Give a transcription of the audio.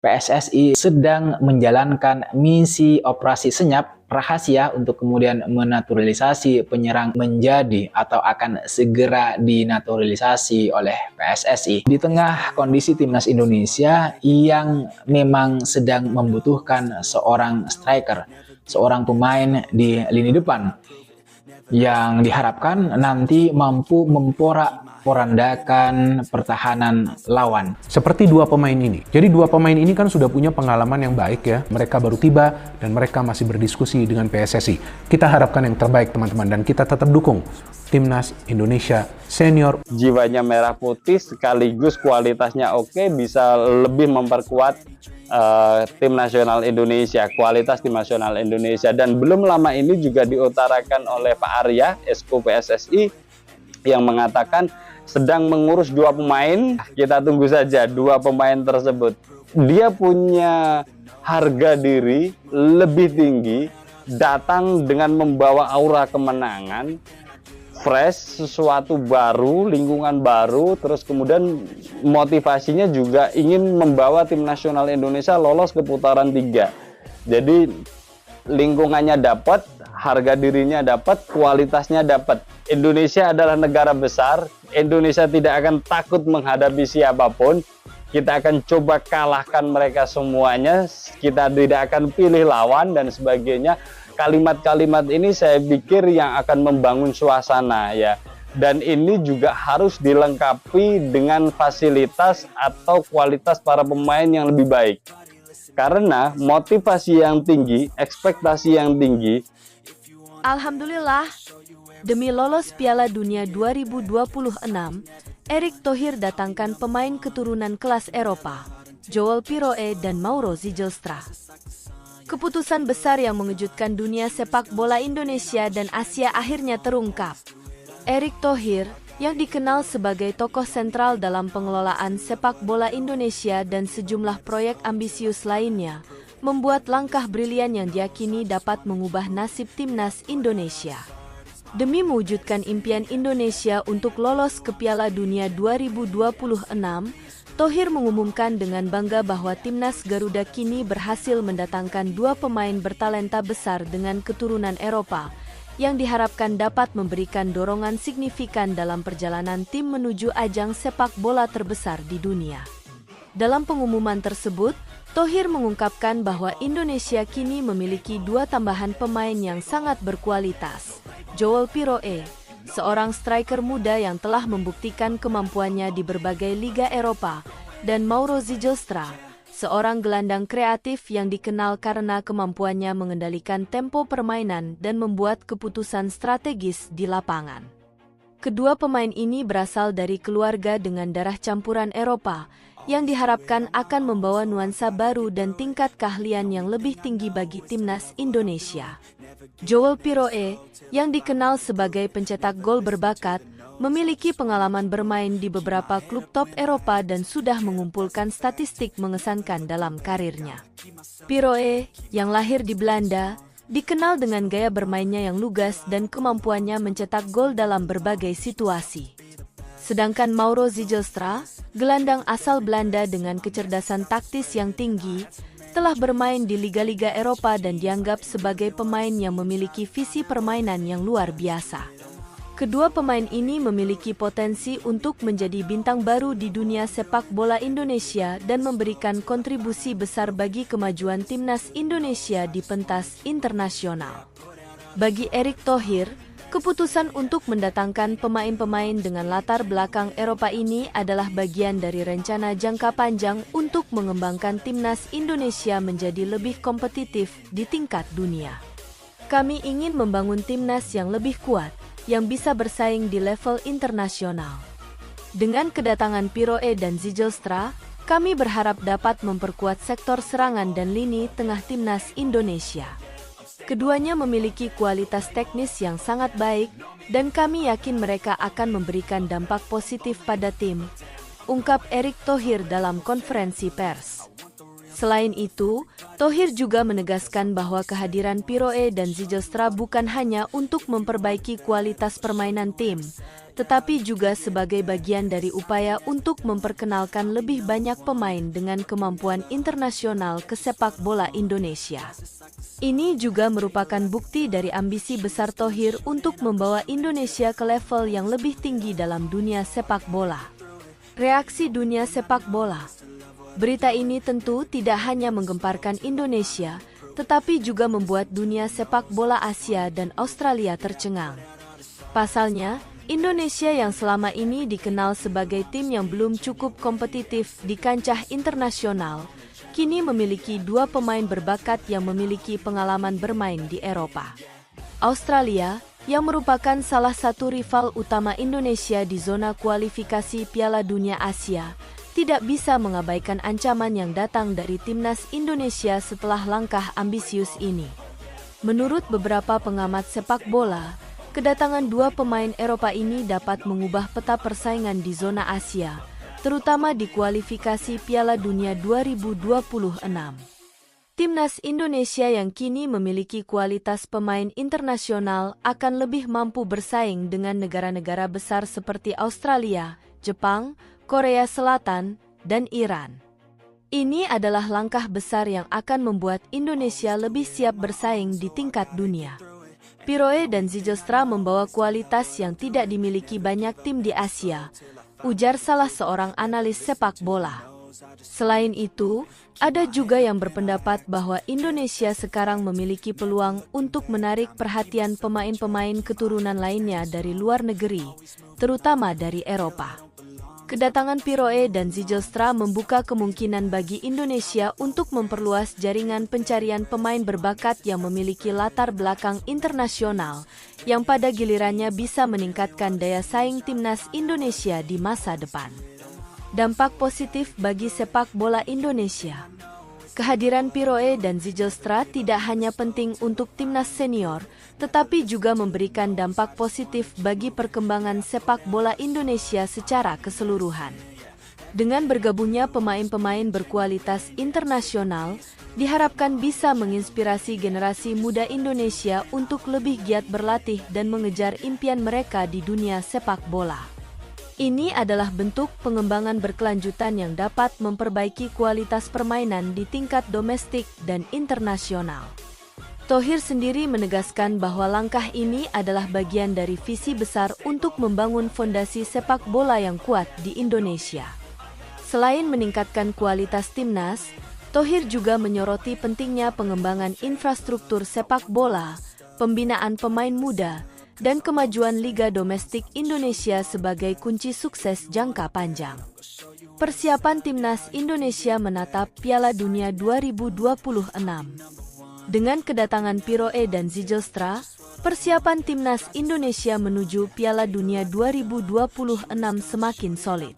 PSSI sedang menjalankan misi operasi senyap rahasia untuk kemudian menaturalisasi penyerang menjadi atau akan segera dinaturalisasi oleh PSSI. Di tengah kondisi timnas Indonesia yang memang sedang membutuhkan seorang striker, seorang pemain di lini depan yang diharapkan nanti mampu memporak-porandakan pertahanan lawan. Seperti dua pemain ini. Jadi dua pemain ini kan sudah punya pengalaman yang baik ya. Mereka baru tiba dan mereka masih berdiskusi dengan PSSI. Kita harapkan yang terbaik teman-teman dan kita tetap dukung Timnas Indonesia Senior. Jiwanya merah putih sekaligus kualitasnya oke, bisa lebih memperkuat tim nasional Indonesia, kualitas tim nasional Indonesia. Dan belum lama ini juga diutarakan oleh Pak Arya, Esko PSSI, yang mengatakan sedang mengurus dua pemain. Kita tunggu saja dua pemain tersebut. Dia punya harga diri lebih tinggi, datang dengan membawa aura kemenangan, fresh, sesuatu baru, lingkungan baru, terus kemudian motivasinya juga ingin membawa tim nasional Indonesia lolos ke putaran 3. Jadi lingkungannya dapat, harga dirinya dapat, kualitasnya dapat. Indonesia adalah negara besar, Indonesia tidak akan takut menghadapi siapapun. Kita akan coba kalahkan mereka semuanya, kita tidak akan pilih lawan dan sebagainya. Kalimat-kalimat ini saya pikir yang akan membangun suasana ya. Dan ini juga harus dilengkapi dengan fasilitas atau kualitas para pemain yang lebih baik. Karena motivasi yang tinggi, ekspektasi yang tinggi. Alhamdulillah, demi lolos Piala Dunia 2026, Erick Thohir datangkan pemain keturunan kelas Eropa, Joel Piroe dan Mauro Zijlstra. Keputusan besar yang mengejutkan dunia sepak bola Indonesia dan Asia akhirnya terungkap. Erick Thohir, yang dikenal sebagai tokoh sentral dalam pengelolaan sepak bola Indonesia dan sejumlah proyek ambisius lainnya, membuat langkah brilian yang diyakini dapat mengubah nasib timnas Indonesia. Demi mewujudkan impian Indonesia untuk lolos ke Piala Dunia 2026, Thohir mengumumkan dengan bangga bahwa timnas Garuda kini berhasil mendatangkan dua pemain bertalenta besar dengan keturunan Eropa, yang diharapkan dapat memberikan dorongan signifikan dalam perjalanan tim menuju ajang sepak bola terbesar di dunia. Dalam pengumuman tersebut, Thohir mengungkapkan bahwa Indonesia kini memiliki dua tambahan pemain yang sangat berkualitas. Joel Piroe, seorang striker muda yang telah membuktikan kemampuannya di berbagai liga Eropa, dan Mauro Zijlstra, seorang gelandang kreatif yang dikenal karena kemampuannya mengendalikan tempo permainan dan membuat keputusan strategis di lapangan. Kedua pemain ini berasal dari keluarga dengan darah campuran Eropa, yang diharapkan akan membawa nuansa baru dan tingkat keahlian yang lebih tinggi bagi timnas Indonesia. Joel Piroe, yang dikenal sebagai pencetak gol berbakat, memiliki pengalaman bermain di beberapa klub top Eropa dan sudah mengumpulkan statistik mengesankan dalam karirnya. Piroe, yang lahir di Belanda, dikenal dengan gaya bermainnya yang lugas dan kemampuannya mencetak gol dalam berbagai situasi. Sedangkan Mauro Zijlstra, gelandang asal Belanda dengan kecerdasan taktis yang tinggi, telah bermain di liga-liga Eropa dan dianggap sebagai pemain yang memiliki visi permainan yang luar biasa. Kedua pemain ini memiliki potensi untuk menjadi bintang baru di dunia sepak bola Indonesia dan memberikan kontribusi besar bagi kemajuan timnas Indonesia di pentas internasional. Bagi Erick Thohir, keputusan untuk mendatangkan pemain-pemain dengan latar belakang Eropa ini adalah bagian dari rencana jangka panjang untuk mengembangkan timnas Indonesia menjadi lebih kompetitif di tingkat dunia. Kami ingin membangun timnas yang lebih kuat, yang bisa bersaing di level internasional. Dengan kedatangan Piroe dan Zijlstra, kami berharap dapat memperkuat sektor serangan dan lini tengah timnas Indonesia. Keduanya memiliki kualitas teknis yang sangat baik, dan kami yakin mereka akan memberikan dampak positif pada tim, ungkap Erick Thohir dalam konferensi pers. Selain itu, Thohir juga menegaskan bahwa kehadiran Piroe dan Zijlstra bukan hanya untuk memperbaiki kualitas permainan tim, tetapi juga sebagai bagian dari upaya untuk memperkenalkan lebih banyak pemain dengan kemampuan internasional ke sepak bola Indonesia. Ini juga merupakan bukti dari ambisi besar Thohir untuk membawa Indonesia ke level yang lebih tinggi dalam dunia sepak bola. Reaksi dunia sepak bola. Berita ini tentu tidak hanya menggemparkan Indonesia, tetapi juga membuat dunia sepak bola Asia dan Australia tercengang. Pasalnya, Indonesia yang selama ini dikenal sebagai tim yang belum cukup kompetitif di kancah internasional, kini memiliki dua pemain berbakat yang memiliki pengalaman bermain di Eropa. Australia, yang merupakan salah satu rival utama Indonesia di zona kualifikasi Piala Dunia Asia, tidak bisa mengabaikan ancaman yang datang dari timnas Indonesia setelah langkah ambisius ini. Menurut beberapa pengamat sepak bola, kedatangan dua pemain Eropa ini dapat mengubah peta persaingan di zona Asia, terutama di kualifikasi Piala Dunia 2026. Timnas Indonesia yang kini memiliki kualitas pemain internasional akan lebih mampu bersaing dengan negara-negara besar seperti Australia, Jepang, Korea Selatan, dan Iran. Ini adalah langkah besar yang akan membuat Indonesia lebih siap bersaing di tingkat dunia. Piroe dan Zijlstra membawa kualitas yang tidak dimiliki banyak tim di Asia, ujar salah seorang analis sepak bola. Selain itu, ada juga yang berpendapat bahwa Indonesia sekarang memiliki peluang untuk menarik perhatian pemain-pemain keturunan lainnya dari luar negeri, terutama dari Eropa. Kedatangan Piroe dan Zijlstra membuka kemungkinan bagi Indonesia untuk memperluas jaringan pencarian pemain berbakat yang memiliki latar belakang internasional, yang pada gilirannya bisa meningkatkan daya saing timnas Indonesia di masa depan. Dampak positif bagi sepak bola Indonesia. Kehadiran Piroe dan Zijlstra tidak hanya penting untuk timnas senior, tetapi juga memberikan dampak positif bagi perkembangan sepak bola Indonesia secara keseluruhan. Dengan bergabungnya pemain-pemain berkualitas internasional, diharapkan bisa menginspirasi generasi muda Indonesia untuk lebih giat berlatih dan mengejar impian mereka di dunia sepak bola. Ini adalah bentuk pengembangan berkelanjutan yang dapat memperbaiki kualitas permainan di tingkat domestik dan internasional. Thohir sendiri menegaskan bahwa langkah ini adalah bagian dari visi besar untuk membangun fondasi sepak bola yang kuat di Indonesia. Selain meningkatkan kualitas timnas, Thohir juga menyoroti pentingnya pengembangan infrastruktur sepak bola, pembinaan pemain muda, dan kemajuan Liga Domestik Indonesia sebagai kunci sukses jangka panjang. Persiapan timnas Indonesia menatap Piala Dunia 2026. Dengan kedatangan Piroe dan Zijlstra, persiapan timnas Indonesia menuju Piala Dunia 2026 semakin solid.